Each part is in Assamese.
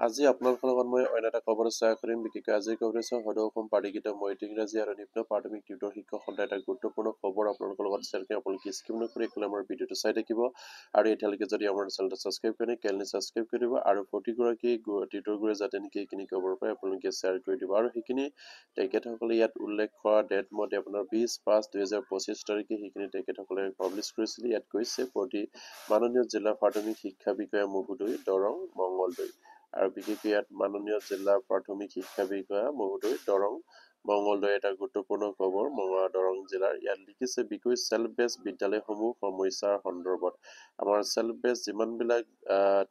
আজি আপোনালোকৰ লগত মই অন্য এটা খবৰ শ্বেয়াৰ কৰিম। বিশেষকৈ আজিৰ কভাৰেজৰ সদৌ অসম পাৰ্টিগীত মৈত্ৰী ইংৰাজী আৰু নিম্ন প্ৰাথমিক টিউটৰ শিক্ষক সদায় এটা গুৰুত্বপূৰ্ণ খবৰ আপোনালোকৰ লগত শ্বেয়াৰ কৰিম। আপোনালোকে স্কিপ নকৰি একো আমাৰ ভিডিঅ'টো চাই থাকিব আৰু এতিয়ালৈকে যদি আমাৰ চেনেলটো ছাবস্ক্ৰাইব কৰে কেলে ছাবস্ক্ৰাইব কৰি দিব আৰু প্ৰতিগৰাকী টিউটৰবোৰে যাতে নেকি এইখিনি খবৰ পায় আপোনালোকে শ্বেয়াৰ কৰি দিব আৰু সেইখিনি তেখেতসকলে ইয়াত উল্লেখ কৰা ডেট মতে আপোনাৰ 20/5/2025 তাৰিখে সেইখিনি তেখেতসকলে পাব্লিছ কৰিছিল। ইয়াত কৈছে মাননীয় জিলা প্ৰাথমিক শিক্ষা বিষয়া মহোদয় দৰং মংগলদৈ আৰু বিশেষকৈ ইয়াত মাননীয় জিলা প্ৰাথমিক শিক্ষা বিষয়া মহোদয় দৰং মংগলদৈ এটা গুৰুত্বপূৰ্ণ খবৰ দৰং জিলাৰ। ইয়াত লিখিছে বিষয় চেল্ফ বেছ বিদ্যালয়সমূহ সমস্যাৰ সন্দৰ্ভত। আমাৰ চেল্ফ বেছ যিমানবিলাক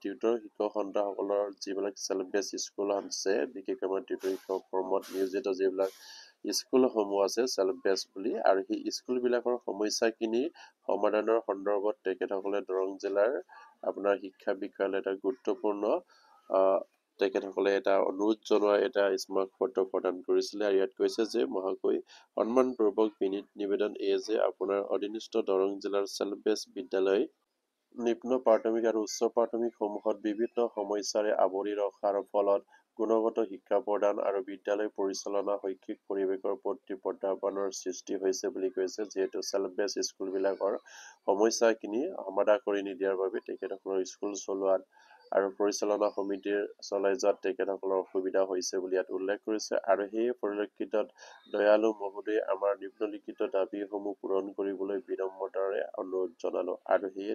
টিউটৰ শিক্ষক সন্থাসকলৰ যিবিলাক চেল্ফ বেছ স্কুল আছে, বিশেষকৈ আমাৰ টিউটৰ শিক্ষক কৰ্মত নিয়োজিত যিবিলাক স্কুলসমূহ আছে চেল্ফ বেছ বুলি, আৰু সেই স্কুলবিলাকৰ সমস্যাখিনি সমাধানৰ সন্দৰ্ভত তেখেতসকলে দৰং জিলাৰ আপোনাৰ শিক্ষা বিষয়ালৈ এটা গুৰুত্বপূৰ্ণ তেখেতসকলে এটা অনুৰোধ জনোৱা এটা স্মাৰক পত্ৰ প্ৰদান কৰিছিলে। আৰু ইয়াত কৈছে যে মহাশয় সন্মানপূৰ্বক বিনীত নিবেদন যে আপোনাৰ অধীনস্থ দৰং জিলাৰ চেল্ফ বেছ বিদ্যালয় নিম্ন প্ৰাথমিক আৰু উচ্চ প্ৰাথমিক সমূহত বিভিন্ন সমস্যাৰে আৱৰি ৰখাৰ ফলত গুণগত শিক্ষা প্ৰদান আৰু বিদ্যালয় পৰিচালনা শৈক্ষিক পৰিৱেশৰ প্ৰতি প্ৰত্যাহ্বানৰ সৃষ্টি হৈছে বুলি কৈছে। যিহেতু চেল্ফ বেছ স্কুলবিলাকৰ সমস্যাখিনি সমাধা কৰি নিদিয়াৰ বাবে তেখেতসকলৰ স্কুল চলোৱাত আৰু পৰিচালনা সমিতিৰ চলাই যোৱাত তেখেতসকলৰ অসুবিধা হৈছে বুলি ইয়াত উল্লেখ কৰিছে। আৰু সেই পৰিলক্ষিতত দয়ালু মহোদয়ে আমাৰ নিম্নলিখিত দাবীসমূহ পূৰণ কৰিবলৈ বিনম্ৰতাৰে অনুৰোধ জনালো। আৰু সেয়ে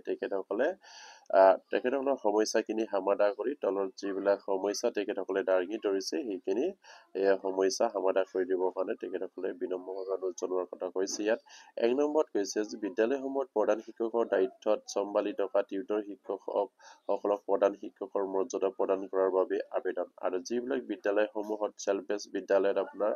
তেখেতসকলৰ সমস্যাখিনি সমাধা কৰি তলত যিবিলাক সমস্যা তেখেতসকলে দাঙি ধৰিছে সেইখিনি সমস্যা সমাধা কৰি দিবৰ কাৰণে তেখেতসকলে বিনম্ৰভাৱে অনুৰোধ জনোৱাৰ কথা কৈছে। ইয়াত 1 নম্বৰত কৈছে যে বিদ্যালয়সমূহত প্ৰধান শিক্ষকৰ দায়িত্বত চম্ভালি থকা টিউটৰ শিক্ষকসকলক প্ৰধান শিক্ষকৰ মৰ্যাদা প্ৰদান কৰাৰ বাবে আবেদন। আৰু যিবিলাক বিদ্যালয়সমূহত চেল্ফ বেছ বিদ্যালয়ত আপোনাৰ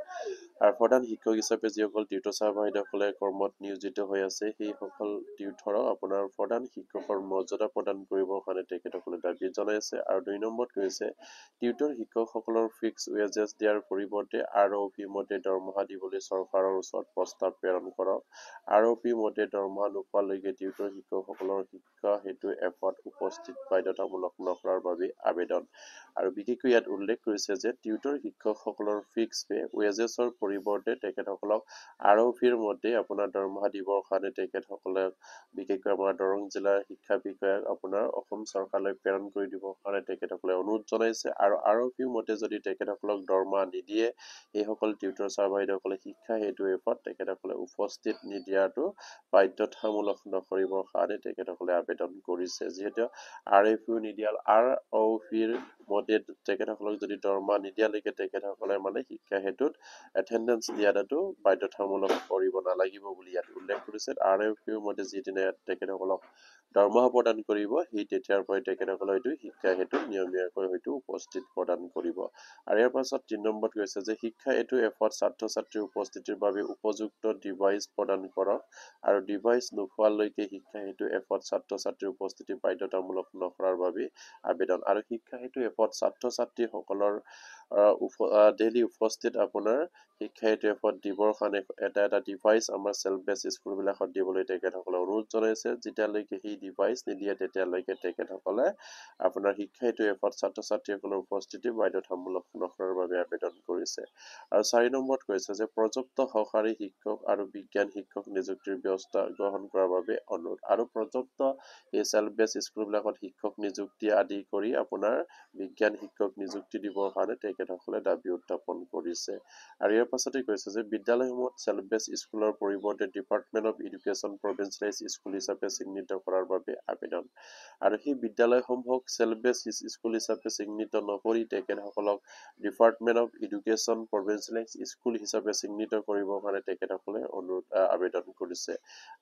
প্ৰধান শিক্ষক হিচাপে যিসকল টিউটৰ ছাৰ বাইদেউসকলে কৰ্মত নিয়োজিত হৈ আছে সেইসকল টিউটৰক আপোনাৰ প্ৰধান শিক্ষকৰ মৰ্যাদা প্ৰদান কৰিবৰ কাৰণে তেখেতসকলে দাবী জনাইছে। আৰু 2 নম্বৰত কৈছে টিউটৰ শিক্ষকসকলৰ ফিক্স ৱেজেছ দিয়াৰ পৰিৱৰ্তে ROP মতে দৰমহা দিবলৈ চৰকাৰৰ ওচৰত প্ৰস্তাৱ প্ৰেৰণ কৰক। ROP মতে দৰমহা নোপোৱালৈকে টিউটৰ শিক্ষকসকলৰ শিক্ষা হেতু এফত উপস্থিত বাধ্যতামূলক নকৰাৰ বাবে আবেদন। আৰু বিশেষকৈ ইয়াত উল্লেখ কৰিছে যে টিউটৰ শিক্ষকসকলৰ ফিক্স পে ৱেজেছৰ পৰিৱৰ্তে তেখেতসকলক ROPৰ মতে আপোনাৰ দৰমহা দিবৰ কাৰণে তেখেতসকলে বিশেষকৈ আমাৰ দৰং জিলাৰ শিক্ষা বিষয়াক আপোনাৰ অসম চৰকাৰলৈ প্ৰেৰণ কৰি দিবৰ কাৰণে তেখেতসকলে অনুৰোধ জনাইছে। আৰু ROP মতে যদি তেখেতসকলক দৰমহা নিদিয়ে সেইসকল টিউটৰ ছাৰ বাইদেউসকলে শিক্ষা হেতু এফত তেখেতসকলে উপস্থিত নিদিয়াটো বাধ্যতামূলক নকৰিবৰ কাৰণে তেখেতসকলে আবেদন কৰিছে। যিহেতু ROPও নিদিয়াল ROPৰ মতে তেখেতসকলক যদি দৰমহা নিদিয়ালৈকে তেখেতসকলে শিক্ষা হেতুত এটেণ্ডেঞ্চ দিয়াটো বাধ্যতামূলক কৰিব নালাগিব বুলি ইয়াত উল্লেখ কৰিছে। ROPৰ মতে যিদিনা তেখেতসকলক দৰমহা প্ৰদান কৰিব সেই তেতিয়াৰ পৰাই তেখেতসকলে হয়তো শিক্ষা হেতুত নিয়মীয়াকৈ হয়তো উপস্থিত প্ৰদান কৰিব। আৰু ইয়াৰ পাছত 3 নম্বৰত কৈছে যে শিক্ষা হেতু এফত ছাত্ৰ ছাত্ৰীৰ উপস্থিতিৰ বাবে উপযুক্ত ডিভাইচ প্ৰদান কৰক। আৰু ডিভাইচ নোপোৱালৈকে শিক্ষা হেতু এফত ছাত্ৰ ছাত্ৰীৰ উপস্থিতি বাধ্যতামূলক নকৰাৰ বাবে আবেদন। আৰু শিক্ষা হেতু এফত ছাত্ৰ ছাত্ৰীসকলৰ ডেইলি উপস্থিত আপোনাৰ শিক্ষা হেতু এফত দিবৰ কাৰণে এটা ডিভাইচ আমাৰ চেল্ফ বেছ স্কুলবিলাকত দিবলৈ তেখেতসকলে অনুৰোধ জনাইছে। যেতিয়ালৈকে সেই ডিভাইচ নিদিয়ে তেতিয়ালৈকে তেখেতসকলে আপোনাৰ শিক্ষা হেতু এফত ছাত্ৰ ছাত্ৰীসকলৰ উপস্থিতি বাধ্যতামূলক নকৰাৰ বাবে আবেদন কৰিছে। আৰু 4 নম্বৰত কৈছে যে পৰ্যাপ্ত সহকাৰী শিক্ষক আৰু বিজ্ঞান শিক্ষক নিযুক্তিৰ ব্যৱস্থা গ্ৰহণ কৰাৰ বাবে অনুৰোধ। আৰু পৰ্যাপ্ত এই চেল্ফ বেছ স্কুলবিলাকত শিক্ষক নিযুক্তি আদি কৰি আপোনাৰ বিজ্ঞান শিক্ষক নিযুক্তি দিবৰ কাৰণে তেখেতসকলে দাবী উত্থাপন কৰিছে। আৰু ইয়াৰ পাছতে কৈছে যে বিদ্যালয়সমূহত চেল্ফ বেছ স্কুলৰ পৰিৱৰ্তে department of education provincialise school হিচাপে চিহ্নিত কৰাৰ বাবে আবেদন। আৰু সেই বিদ্যালয়সমূহক চেল্ফ বেছ স্কুল হিচাপে চিহ্নিত নকৰি তেখেতসকলক department of education provincialise school হিচাপে চিহ্নিত কৰিবৰ কাৰণে তেখেতসকলে আবেদন কৰিছে।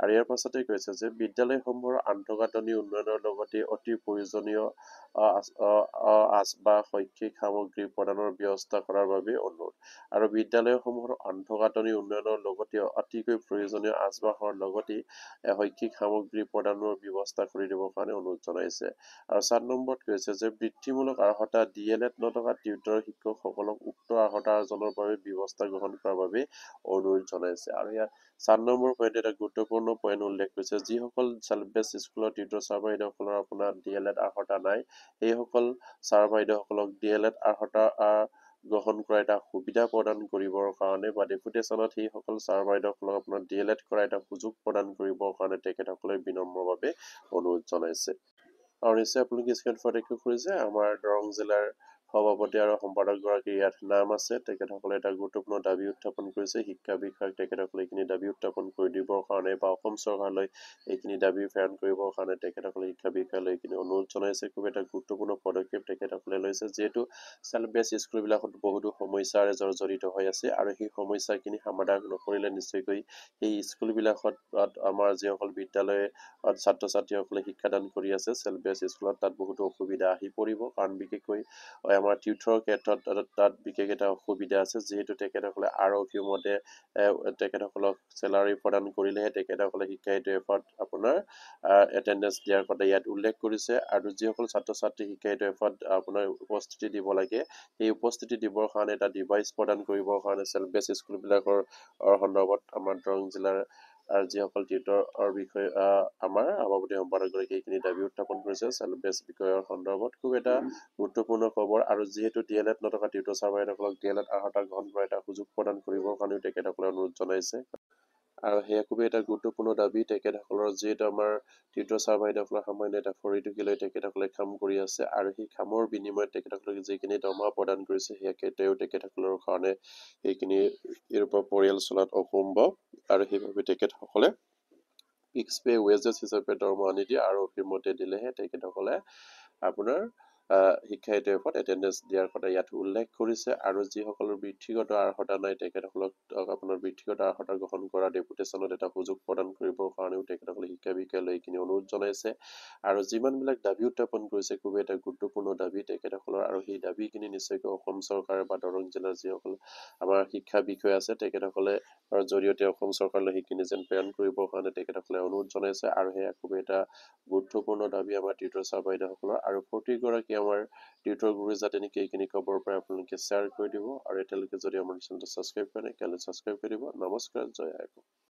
আৰু ইয়াৰ পাছতে কৈছে যে বিদ্যালয়সমূহৰ আন্তঃগাঁথনি উন্নয়নৰ লগতে অতি প্ৰয়োজনীয় আচবাব শৈক্ষিক সামগ্ৰী প্ৰদানৰ ব্যৱস্থা কৰাৰ বাবে অনুৰোধ। আৰু বিদ্যালয়সমূহৰ আন্তঃগাঁথনি উন্নয়নৰ লগতে অতিকৈ প্ৰয়োজনীয় আচবাবৰ লগতে শৈক্ষিক সামগ্ৰী প্ৰদানৰ ব্যৱস্থা কৰি দিবৰ কাৰণে অনুৰোধ জনাইছে। আৰু 4 নম্বৰত কৈছে যে বৃত্তিমূলক অৰ্হতা DLED নথকা টিউটৰ শিক্ষকসকলক উক্ত অৰ্হতা অৰ্জনৰ বাবে ব্যৱস্থা গ্ৰহণ কৰাৰ বাবে অনুৰোধ জনাইছে। আৰু ইয়াত 4 নম্বৰ পইণ্ট এটা গুৰুত্বপূৰ্ণ পইণ্ট উল্লেখ কৰিছে যিসকল চেল্ফ বেছ স্কুলৰ টিউটৰ ছাৰ বাইদেউসকলৰ আপোনাৰ DLED অৰ্হতা নাই সেইসকল ছাৰ বাইদেউসকলক DLED আৰ্হতা গ্ৰহণ কৰা এটা সুবিধা প্ৰদান কৰিবৰ কাৰণে বা ডেপুটেশ্যনত সেইসকল ছাৰ বাইদেউসকলক আপোনাৰ DLED কৰা এটা সুযোগ প্ৰদান কৰিবৰ কাৰণে তেখেতসকলে বিনম্ৰভাৱে অনুৰোধ জনাইছে। আৰু নিশ্চয় আপোনালোকে স্ক্ৰীণত দেখি ফুৰিছে আমাৰ দৰং জিলাৰ সভাপতি আৰু সম্পাদকগৰাকীৰ ইয়াত নাম আছে। তেখেতসকলে এটা গুৰুত্বপূৰ্ণ দাবী উত্থাপন কৰিছে। শিক্ষা বিষয়ক তেখেতসকলে এইখিনি দাবী উত্থাপন কৰি দিবৰ কাৰণে বা অসম চৰকাৰলৈ এইখিনি দাবী প্ৰেৰণ কৰিবৰ কাৰণে তেখেতসকলে শিক্ষা বিষয়ালৈ এইখিনি অনুৰোধ জনাইছে। খুব এটা গুৰুত্বপূৰ্ণ পদক্ষেপ তেখেতসকলে লৈছে, যিহেতু চেল্ফ বেছ স্কুলবিলাকত বহুতো সমস্যাৰে জড়িত হৈ আছে আৰু সেই সমস্যাখিনি সমাধান নকৰিলে নিশ্চয়কৈ সেই স্কুলবিলাকত আমাৰ যিসকল বিদ্যালয়ে ছাত্ৰ ছাত্ৰীসকলে শিক্ষাদান কৰি আছে চেল্ফ বেছ স্কুলত, তাত বহুতো অসুবিধা আহি পৰিব। কাৰণ বিশেষকৈ আমাৰ টিউটৰৰ ক্ষেত্ৰত তাত বিশেষ এটা অসুবিধা আছে, যিহেতু তেখেতসকলে আৰু অফিমতে তেখেতসকলক চেলাৰী প্ৰদান কৰিলেহে তেখেতসকলে শিক্ষাইত্ৰী এফত আপোনাৰ এটেণ্ডেঞ্চ দিয়াৰ কথা ইয়াত উল্লেখ কৰিছে। আৰু যিসকল ছাত্ৰ ছাত্ৰী শিক্ষাইত্ৰী এফত আপোনাৰ উপস্থিতি দিব লাগে, সেই উপস্থিতি দিবৰ কাৰণে এটা ডিভাইচ প্ৰদান কৰিবৰ কাৰণে চেল্ফ বেছ স্কুলবিলাকৰ সন্দৰ্ভত আমাৰ দৰং জিলাৰ যিসকল টিউটৰৰ বিষয়ে আমাৰ সভাপতি সম্পাদকগৰাকীয়ে এইখিনি দাবী উত্থাপন কৰিছে চেল্ফ বেছ বিষয়ৰ সন্দৰ্ভত। খুব এটা গুৰুত্বপূৰ্ণ খবৰ। আৰু যিহেতু DLED নথকা টিউটৰ ছাৰ বাইদেউসকলক DLED আৰ্হতা গ্ৰহণ কৰা এটা সুযোগ প্ৰদান কৰিবৰ কাৰণেও তেখেতসকলে অনুৰোধ জনাইছে। আৰু সেয়া খুবেই এটা গুৰুত্বপূৰ্ণ দাবী তেখেতসকলৰ, যিহেতু আমাৰ টিউটৰ ছাৰ বাইদেউসকলৰ সামান্য এটা ভৰিটুকি লৈ তেখেতসকলে কাম কৰি আছে আৰু সেই কামৰ বিনিময়ত তেখেতসকলক যিখিনি দৰমহা প্ৰদান কৰিছে সেয়া তেখেতসকলৰ কাৰণে সেইখিনি পৰিয়াল চলাত অসম্ভৱ। আৰু সেইবাবে তেখেতসকলে ফিক্স পে ৱেজেছ হিচাপে দৰমহা নিদিয়ে আৰু অফিমতে দিলেহে তেখেতসকলে আপোনাৰ শিক্ষাইত্ৰী এফত এটেণ্ডেঞ্চ দিয়াৰ কথা ইয়াত উল্লেখ কৰিছে। আৰু যিসকলৰ বৃত্তিগত আৰ্হতা নাই তেখেতসকলক আপোনাৰ বৃত্তিগত আৰ্হতা গ্ৰহণ কৰা ডেপুটেশ্যনত এটা সুযোগ প্ৰদান কৰিবৰ কাৰণেও তেখেতসকলে শিক্ষা বিষয়ালৈ এইখিনি অনুৰোধ জনাইছে। আৰু যিমানবিলাক দাবী উত্থাপন কৰিছে খুবেই এটা গুৰুত্বপূৰ্ণ দাবী তেখেতসকলৰ, আৰু সেই দাবীখিনি নিশ্চয়কৈ অসম চৰকাৰ বা দৰং জিলাৰ যিসকল আমাৰ শিক্ষা বিষয়া আছে তেখেতসকলে জৰিয়তে অসম চৰকাৰলৈ সেইখিনি যেন প্ৰেৰণ কৰিবৰ কাৰণে তেখেতসকলে অনুৰোধ জনাইছে। আৰু সেয়া খুবেই এটা গুৰুত্বপূৰ্ণ দাবী আমাৰ টিউটৰ ছাৰ বাইদেউসকলৰ। আৰু প্ৰতিগৰাকী আমাৰ টিউটৰ গুৰু যাতে নেকি এইখিনি খবৰ পাই আপোনালোকে শ্বেয়াৰ কৰি দিব। আৰু এতিয়ালৈকে যদি আমাৰ চেনেলটো ছাবস্ক্ৰাইব কৰে তেতিয়াহ'লে ছাবস্ক্ৰাইব কৰি দিব। নমস্কাৰ, জয় আই অসম।